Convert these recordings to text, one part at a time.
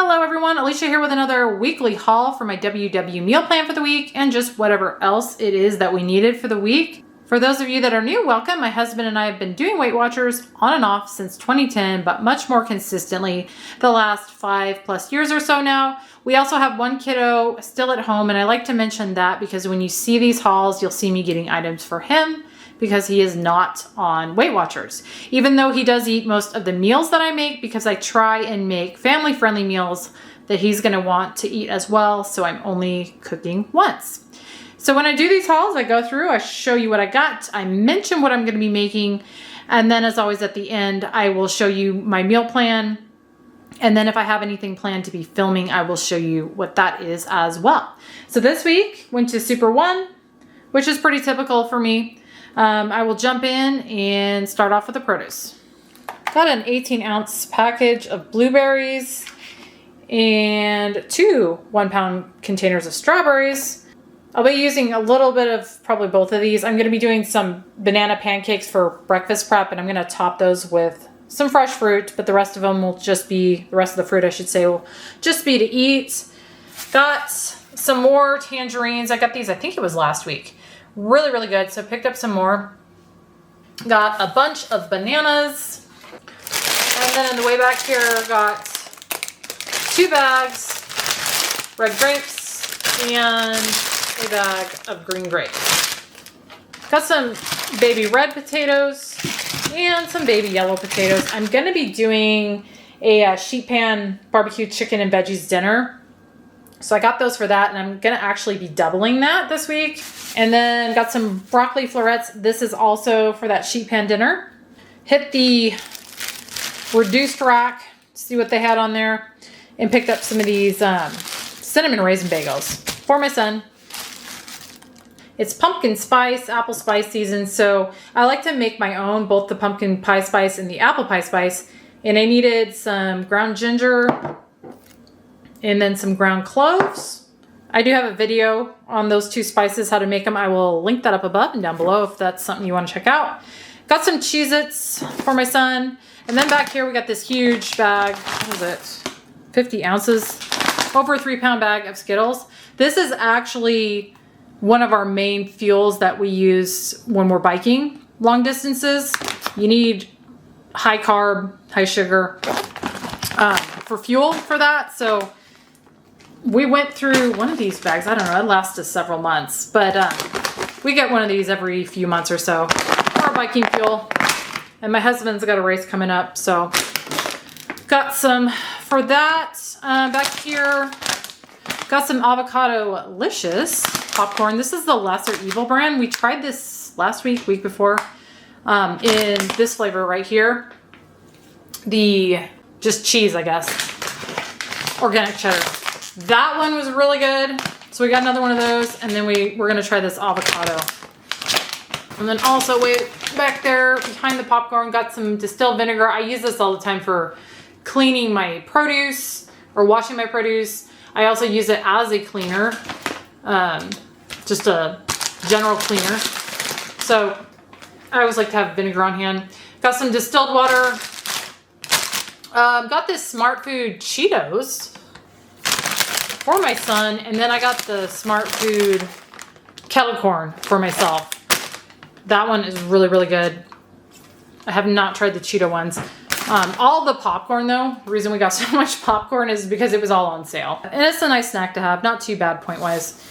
Hello everyone, Alicia here with another weekly haul for my WW meal plan for the week and just whatever else it is that we needed for the week. For those of you that are new, welcome. My husband and I have been doing Weight Watchers on and off since 2010, but much more consistently the last 5+ years or so now. We also have one kiddo still at home, and I like to mention that because when you see these hauls, you'll see me getting items for him because he is not on Weight Watchers. Even though he does eat most of the meals that I make, because I try and make family-friendly meals that he's gonna want to eat as well, so I'm only cooking once. So when I do these hauls, I go through, I show you what I got, I mention what I'm gonna be making, and then as always at the end, I will show you my meal plan, and then if I have anything planned to be filming, I will show you what that is as well. So this week, went to Super One, which is pretty typical for me. I will jump in and start off with the produce. Got an 18-ounce package of blueberries and 2 1-pound containers of strawberries. I'll be using a little bit of probably both of these. I'm going to be doing some banana pancakes for breakfast prep, and I'm going to top those with some fresh fruit, but the rest of them will just be, the rest of the fruit I should say, will just be to eat. Got some more tangerines. I got these, I think it was last week. Really, really good. So picked up some more. Got a bunch of bananas. And then on the way back here, got 2 bags, red grapes, and a bag of green grapes. Got some baby red potatoes and some baby yellow potatoes. I'm going to be doing a sheet pan barbecue chicken and veggies dinner. So I got those for that, and I'm going to actually be doubling that this week. And then got some broccoli florets. This is also for that sheet pan dinner. Hit the reduced rack, see what they had on there, and picked up some of these cinnamon raisin bagels for my son. It's pumpkin spice, apple spice season, so I like to make my own, both the pumpkin pie spice and the apple pie spice. And I needed some ground ginger and then some ground cloves. I do have a video on those 2 spices, how to make them. I will link that up above and down below if that's something you want to check out. Got some Cheez-Its for my son. And then back here we got this huge bag, what is it, 50 ounces, over a 3-pound bag of Skittles. This is actually one of our main fuels that we use when we're biking long distances. You need high carb, high sugar for fuel for that. So we went through one of these bags. I don't know, it lasted several months, but we get one of these every few months or so for our biking fuel. And my husband's got a race coming up, so got some for that. Back here, got some AliciaLynn popcorn. This is the Lesser Evil brand. We tried this last week before, in this flavor right here. The just cheese, I guess. Organic cheddar. That one was really good. So we got another one of those, and then we're gonna try this avocado. And then also way back there behind the popcorn, got some distilled vinegar. I use this all the time for cleaning my produce or washing my produce. I also use it as a cleaner, just a general cleaner. So I always like to have vinegar on hand. Got some distilled water. Got this Smart Food Cheetos for my son, and then I got the Smart Food kettle corn for myself. That one is really, really good. I have not tried the Cheeto ones. All the popcorn though, the reason we got so much popcorn is because it was all on sale. And it's a nice snack to have, not too bad point-wise.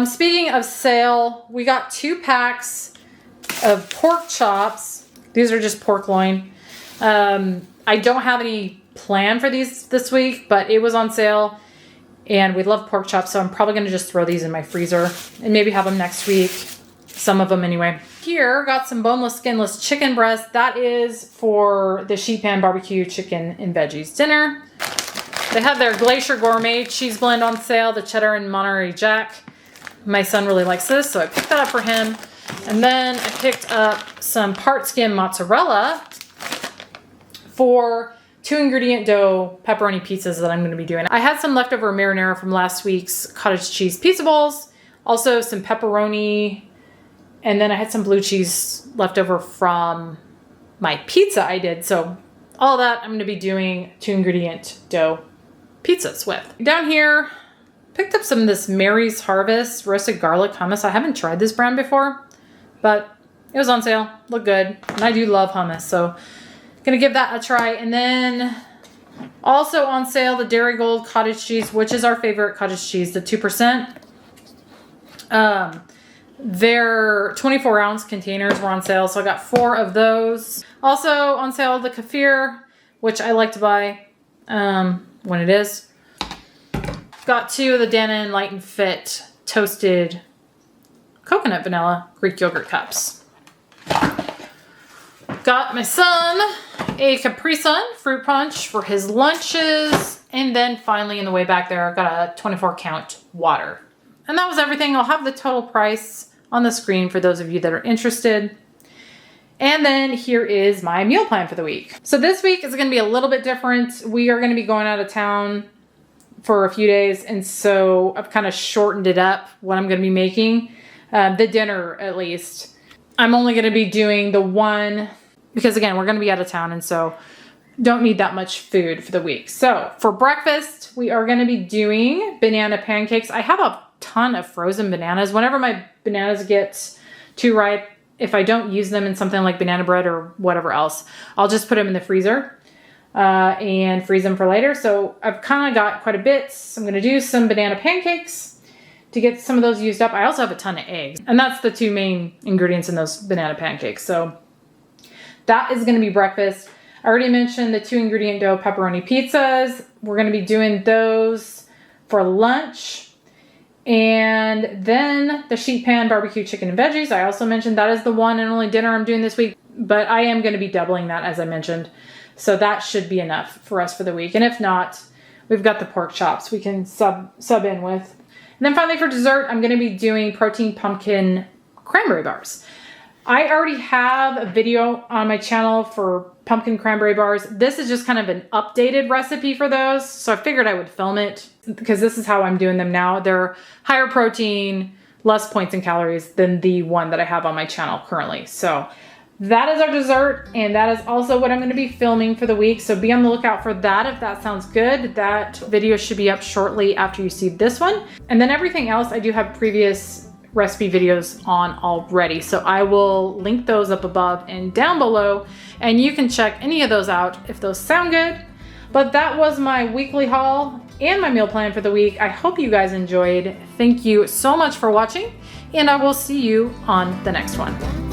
Speaking of sale, we got 2 packs of pork chops. These are just pork loin. I don't have any plan for these this week, but it was on sale. And we love pork chops, so I'm probably going to just throw these in my freezer and maybe have them next week. Some of them anyway. Here, got some boneless, skinless chicken breast. That is for the sheet pan barbecue chicken and veggies dinner. They have their Glacier Gourmet cheese blend on sale, the cheddar and Monterey Jack. My son really likes this, so I picked that up for him. And then I picked up some part skim mozzarella for 2-ingredient dough pepperoni pizzas that I'm going to be doing. I had some leftover marinara from last week's cottage cheese pizza bowls. Also some pepperoni, and then I had some blue cheese left over from my pizza I did. So all that I'm going to be doing 2-ingredient dough pizzas with. Down here, picked up some of this Mary's Harvest roasted garlic hummus. I haven't tried this brand before, but it was on sale. Looked good. And I do love hummus, so gonna give that a try. And then also on sale, the Dairy Gold cottage cheese, which is our favorite cottage cheese, the 2%. Their 24-ounce containers were on sale, so I got 4 of those. Also on sale, the kefir, which I like to buy when it is. Got 2 of the Dannon Light and Fit toasted coconut vanilla Greek yogurt cups. Got my son a Capri Sun fruit punch for his lunches. And then finally in the way back there, I got a 24-count water. And that was everything. I'll have the total price on the screen for those of you that are interested. And then here is my meal plan for the week. So this week is going to be a little bit different. We are going to be going out of town for a few days. And so I've kind of shortened it up what I'm going to be making. The dinner, at least. I'm only going to be doing the one, because again, we're going to be out of town. And so don't need that much food for the week. So for breakfast, we are going to be doing banana pancakes. I have a ton of frozen bananas. Whenever my bananas get too ripe, if I don't use them in something like banana bread or whatever else, I'll just put them in the freezer and freeze them for later. So I've kind of got quite a bit. So I'm going to do some banana pancakes to get some of those used up. I also have a ton of eggs, and that's the 2 main ingredients in those banana pancakes. So that is going to be breakfast. I already mentioned the 2 ingredient dough pepperoni pizzas. We're going to be doing those for lunch. And then the sheet pan barbecue chicken and veggies. I also mentioned that is the one and only dinner I'm doing this week, but I am going to be doubling that, as I mentioned. So that should be enough for us for the week. And if not, we've got the pork chops we can sub in with. And then finally for dessert, I'm going to be doing protein pumpkin cranberry bars. I already have a video on my channel for pumpkin cranberry bars. This is just kind of an updated recipe for those. So I figured I would film it because this is how I'm doing them now. They're higher protein, less points and calories than the one that I have on my channel currently. So that is our dessert, and that is also what I'm going to be filming for the week. So be on the lookout for that if that sounds good. That video should be up shortly after you see this one. And then everything else, I do have previous recipe videos on already. So I will link those up above and down below, and you can check any of those out if those sound good. But that was my weekly haul and my meal plan for the week. I hope you guys enjoyed. Thank you so much for watching, and I will see you on the next one.